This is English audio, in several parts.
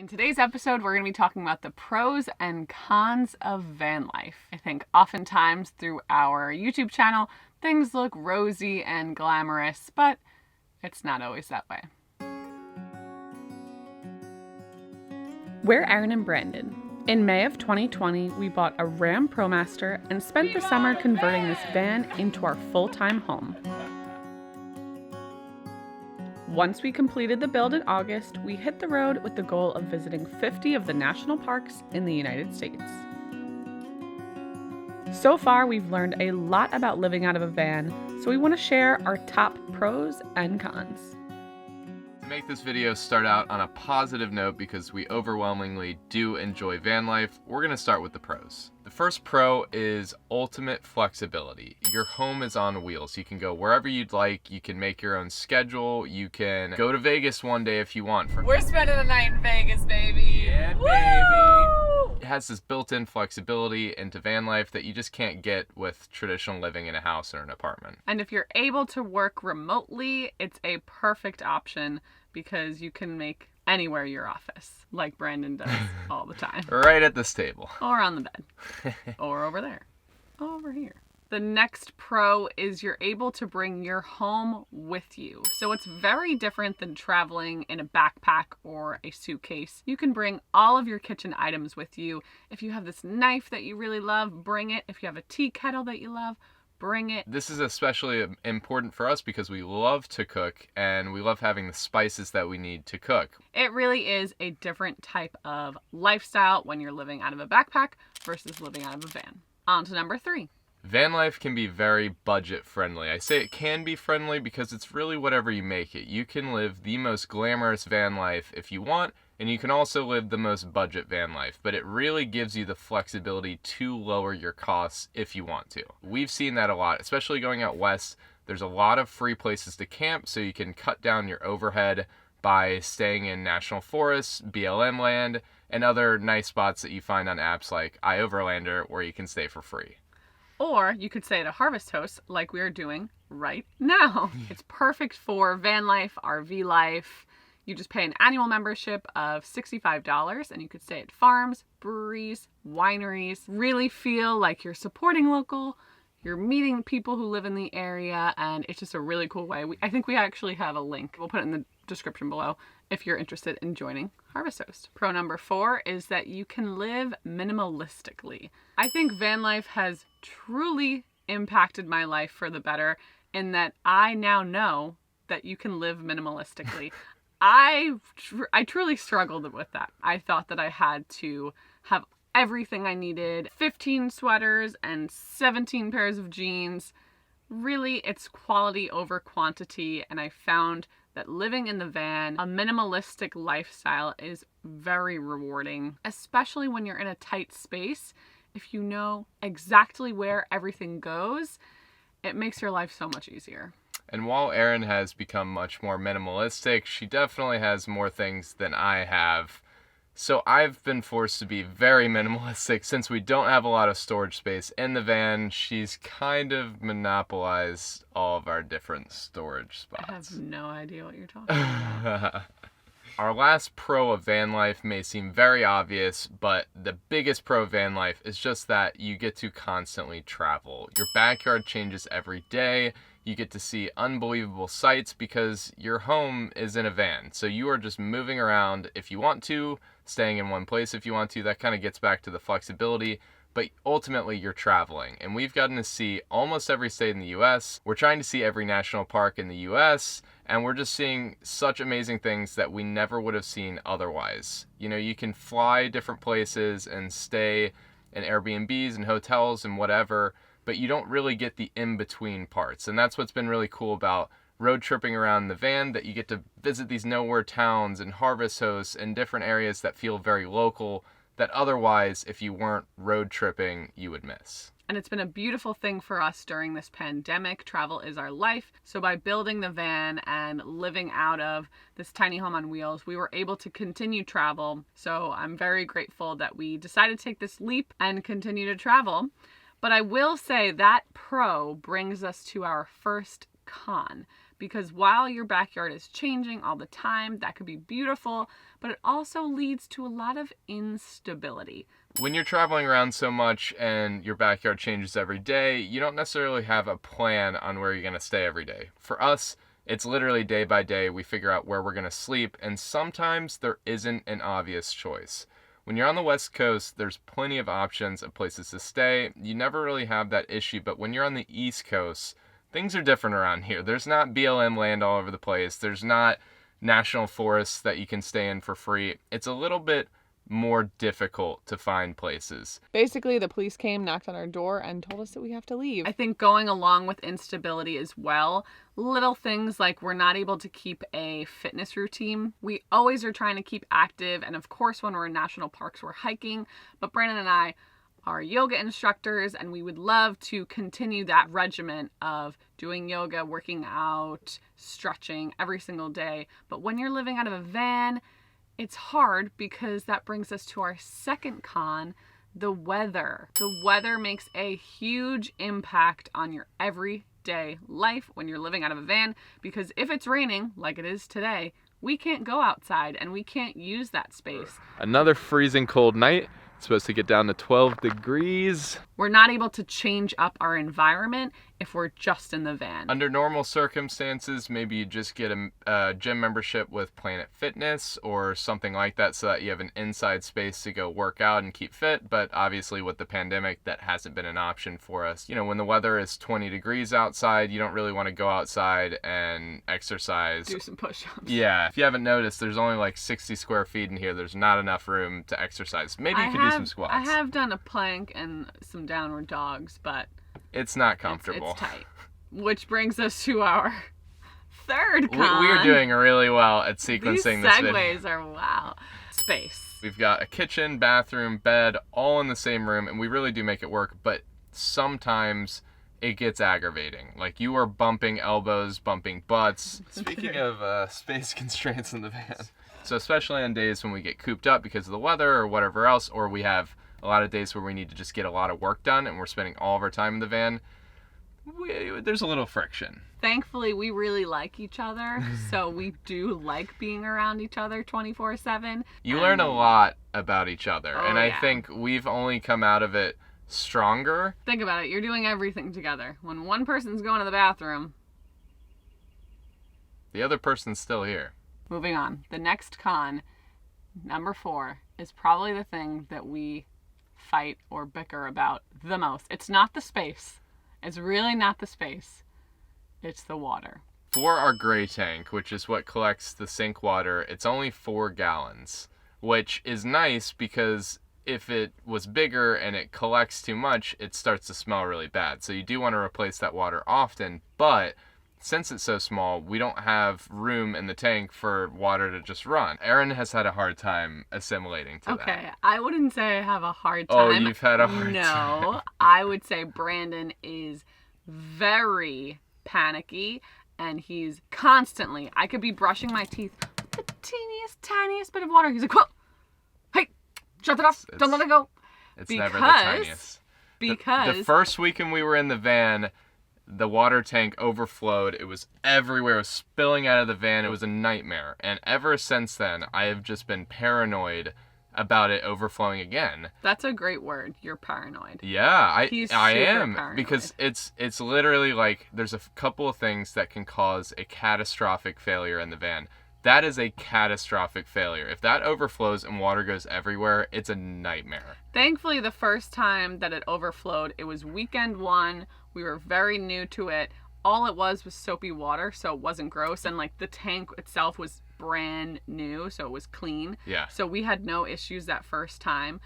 In today's episode, we're going to be talking about the pros and cons of van life. I think oftentimes through our YouTube channel, things look rosy and glamorous, but it's not always that way. We're Erin and Brandon. In May of 2020, we bought a Ram ProMaster and spent the summer converting this van into our full-time home. Once we completed the build in August, we hit the road with the goal of visiting 50 of the national parks in the United States. So far, we've learned a lot about living out of a van, so we want to share our top pros and cons. To make this video start out on a positive note because we overwhelmingly do enjoy van life, we're going to start with the pros. The first pro is ultimate flexibility. Your home is on wheels. You can go wherever you'd like. You can make your own schedule. You can go to Vegas one day if you want. We're spending the night in Vegas, baby. Yeah, baby. It has this built-in flexibility into van life that you just can't get with traditional living in a house or an apartment. And if you're able to work remotely, it's a perfect option because you can make anywhere your office, like Brandon does all the time. Right at this table. Or on the bed. Or over there. Over here. The next pro is you're able to bring your home with you. So it's very different than traveling in a backpack or a suitcase. You can bring all of your kitchen items with you. If you have this knife that you really love, bring it. If you have a tea kettle that you love, bring it. This is especially important for us because we love to cook and we love having the spices that we need to cook. It really is a different type of lifestyle when you're living out of a backpack versus living out of a van. On to number 3. Van life can be very budget friendly. I say it can be friendly because it's really whatever you make it. You can live the most glamorous van life if you want, and you can also live the most budget van life, but it really gives you the flexibility to lower your costs if you want to. We've seen that a lot, especially going out west. There's a lot of free places to camp, so you can cut down your overhead by staying in national forests, BLM land, and other nice spots that you find on apps like iOverlander where you can stay for free. Or you could stay at a Harvest Host like we are doing right now. It's perfect for van life, RV life. You just pay an annual membership of $65 and you could stay at farms, breweries, wineries. Really feel like you're supporting local, you're meeting people who live in the area, and it's just a really cool way. I think we actually have a link. We'll put it in the description below if you're interested in joining Harvest Host. Pro number 4 is that you can live minimalistically. I think van life has truly impacted my life for the better in that I now know that you can live minimalistically. I truly struggled with that. I thought that I had to have everything I needed, 15 sweaters and 17 pairs of jeans. Really, it's quality over quantity, and I found that living in the van, a minimalistic lifestyle, is very rewarding, especially when you're in a tight space. If you know exactly where everything goes, it makes your life so much easier. And while Erin has become much more minimalistic, she definitely has more things than I have. So I've been forced to be very minimalistic since we don't have a lot of storage space in the van. She's kind of monopolized all of our different storage spots. I have no idea what you're talking about. Our last pro of van life may seem very obvious, but the biggest pro of van life is just that you get to constantly travel. Your backyard changes every day. You get to see unbelievable sights because your home is in a van. So you are just moving around if you want to, staying in one place if you want to. That kind of gets back to the flexibility. But ultimately, you're traveling. And we've gotten to see almost every state in the U.S. We're trying to see every national park in the U.S. And we're just seeing such amazing things that we never would have seen otherwise. You know, you can fly different places and stay in Airbnbs and hotels and whatever, but you don't really get the in-between parts. And that's what's been really cool about road tripping around the van, that you get to visit these nowhere towns and Harvest Hosts and different areas that feel very local that otherwise, if you weren't road tripping, you would miss. And it's been a beautiful thing for us during this pandemic. Travel is our life. So by building the van and living out of this tiny home on wheels, we were able to continue travel. So I'm very grateful that we decided to take this leap and continue to travel. But I will say that pro brings us to our first con, because while your backyard is changing all the time, that could be beautiful, but it also leads to a lot of instability. When you're traveling around so much and your backyard changes every day, you don't necessarily have a plan on where you're going to stay every day. For us, it's literally day by day. We figure out where we're going to sleep, and sometimes there isn't an obvious choice. When you're on the West Coast, there's plenty of options of places to stay. You never really have that issue, but when you're on the East Coast, things are different around here. There's not BLM land all over the place. There's not national forests that you can stay in for free. It's a little bit more difficult to find places. Basically, the police came, knocked on our door, and told us that we have to leave. I think going along with instability as well, little things like we're not able to keep a fitness routine. We always are trying to keep active, and of course when we're in national parks we're hiking, but Brandon and I are yoga instructors, and we would love to continue that regimen of doing yoga, working out, stretching every single day. But when you're living out of a van, it's hard, because that brings us to our second con, the weather. The weather makes a huge impact on your everyday life when you're living out of a van, because if it's raining, like it is today, we can't go outside and we can't use that space. Another freezing cold night. It's supposed to get down to 12 degrees. We're not able to change up our environment if we're just in the van. Under normal circumstances, maybe you just get a gym membership with Planet Fitness or something like that so that you have an inside space to go work out and keep fit. But obviously with the pandemic, that hasn't been an option for us. You know, when the weather is 20 degrees outside, you don't really want to go outside and exercise. Do some push-ups. Yeah, if you haven't noticed, there's only like 60 square feet in here. There's not enough room to exercise. Maybe you could do some squats. I have done a plank and some downward dogs, but it's not comfortable. It's tight. Which brings us to our third con. We are doing really well at sequencing this video. These segues are wow. Space. We've got a kitchen, bathroom, bed, all in the same room, and we really do make it work, but sometimes it gets aggravating. Like, you are bumping elbows, bumping butts. Speaking of space constraints in the van. So especially on days when we get cooped up because of the weather or whatever else, or we have a lot of days where we need to just get a lot of work done and we're spending all of our time in the van, there's a little friction. Thankfully, we really like each other, so we do like being around each other 24/7. You learn a lot about each other, Oh, and I yeah. think we've only come out of it stronger. Think about it. You're doing everything together. When one person's going to the bathroom, The other person's still here. moving on. The next con, number 4, is probably the thing that we fight or bicker about the most. It's not the space. It's really not the space. It's the water. For our gray tank, which is what collects the sink water, it's only 4 gallons, which is nice because if it was bigger and it collects too much, it starts to smell really bad. So you do want to replace that water often, but since it's so small, we don't have room in the tank for water to just run. Erin has had a hard time assimilating to that. Okay, I wouldn't say I have a hard Oh, time. you've had a hard time. No, I would say Brandon is very panicky, and he's constantly, I could be brushing my teeth with the teeniest, tiniest bit of water. He's like, whoa, hey, shut that off, don't let it go. It's never the tiniest. Because The first weekend we were in the van, the water tank overflowed. It was everywhere. It was spilling out of the van. It was a nightmare. And ever since then, I have just been paranoid about it overflowing again. That's a great word. You're paranoid. Yeah, He's I super am. paranoid. Because it's literally like there's a couple of things that can cause a catastrophic failure in the van. That is a catastrophic failure. If that overflows and water goes everywhere, it's a nightmare. Thankfully, the first time that it overflowed, it was weekend 1. We were very new to it. All it was soapy water, so it wasn't gross. And like the tank itself was brand new, so it was clean. Yeah. So we had no issues that first time.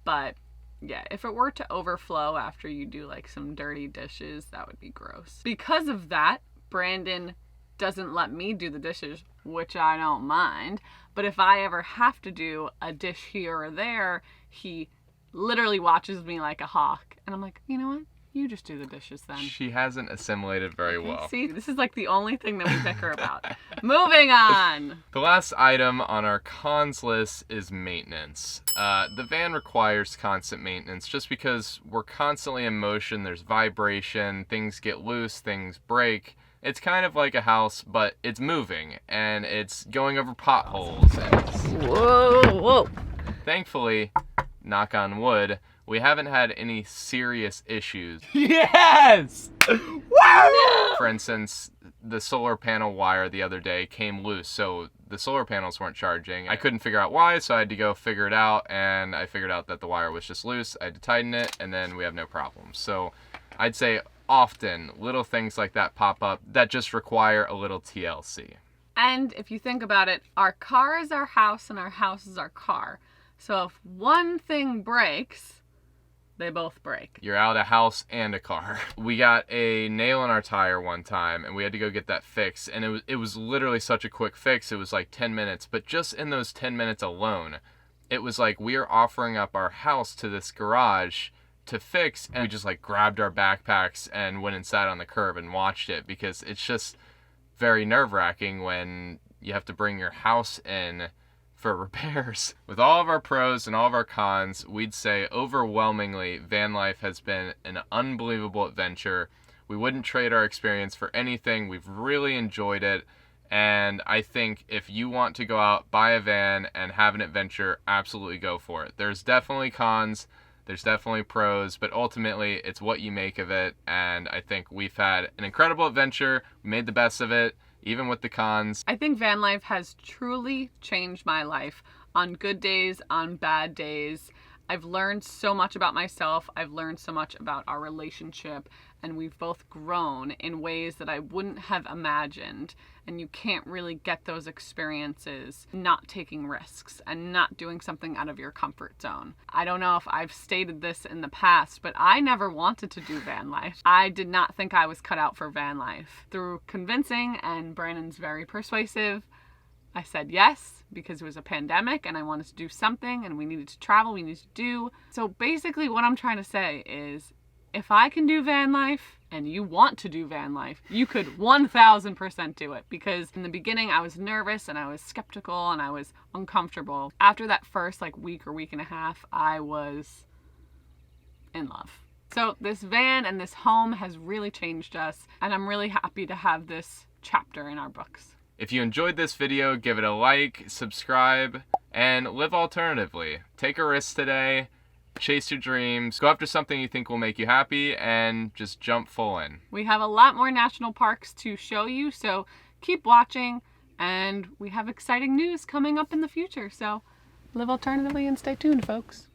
But yeah, if it were to overflow after you do like some dirty dishes, that would be gross. Because of that, Brandon doesn't let me do the dishes, which I don't mind. But if I ever have to do a dish here or there, he literally watches me like a hawk. And I'm like, you know what? You just do the dishes then. She hasn't assimilated very well. See, this is like the only thing that we bicker about. Moving on. The last item on our cons list is maintenance. The van requires constant maintenance just because we're constantly in motion. There's vibration, things get loose, things break. It's kind of like a house, but it's moving and it's going over potholes. And Whoa. Thankfully, knock on wood, we haven't had any serious issues. Yes! Wow! For instance, the solar panel wire the other day came loose, so the solar panels weren't charging. I couldn't figure out why, so I had to go figure it out, and I figured out that the wire was just loose. I had to tighten it, and then we have no problems. So I'd say often little things like that pop up that just require a little TLC. And if you think about it, our car is our house and our house is our car. So if one thing breaks, they both break. You're out a house and a car. We got a nail in our tire one time and we had to go get that fixed, and it was literally such a quick fix. It was like 10 minutes, but just in those 10 minutes alone, it was like we are offering up our house to this garage to fix, and we just like grabbed our backpacks and went and sat on the curb and watched it, because it's just very nerve-wracking when you have to bring your house in for repairs. With all of our pros and all of our cons, we'd say overwhelmingly van life has been an unbelievable adventure. We wouldn't trade our experience for anything. We've really enjoyed it, and I think if you want to go out, buy a van, and have an adventure, absolutely go for it. There's definitely cons, there's definitely pros, but ultimately it's what you make of it, and I think we've had an incredible adventure. We made the best of it, even with the cons. I think van life has truly changed my life on good days, on bad days. I've learned so much about myself. I've learned so much about our relationship, and we've both grown in ways that I wouldn't have imagined. And you can't really get those experiences not taking risks and not doing something out of your comfort zone. I don't know if I've stated this in the past, but I never wanted to do van life. I did not think I was cut out for van life. Through convincing, and Brandon's very persuasive, I said yes, because it was a pandemic and I wanted to do something and we needed to travel, we needed to do. So basically what I'm trying to say is, if I can do van life and you want to do van life, you could 1000% do it. Because in the beginning I was nervous and I was skeptical and I was uncomfortable. After that first week or week and a half, I was in love. So this van and this home has really changed us, and I'm really happy to have this chapter in our books. If you enjoyed this video, give it a like, subscribe, and live alternatively. Take a risk today, chase your dreams, go after something you think will make you happy, and just jump full in. We have a lot more national parks to show you, so keep watching, and we have exciting news coming up in the future. So live alternatively and stay tuned, folks.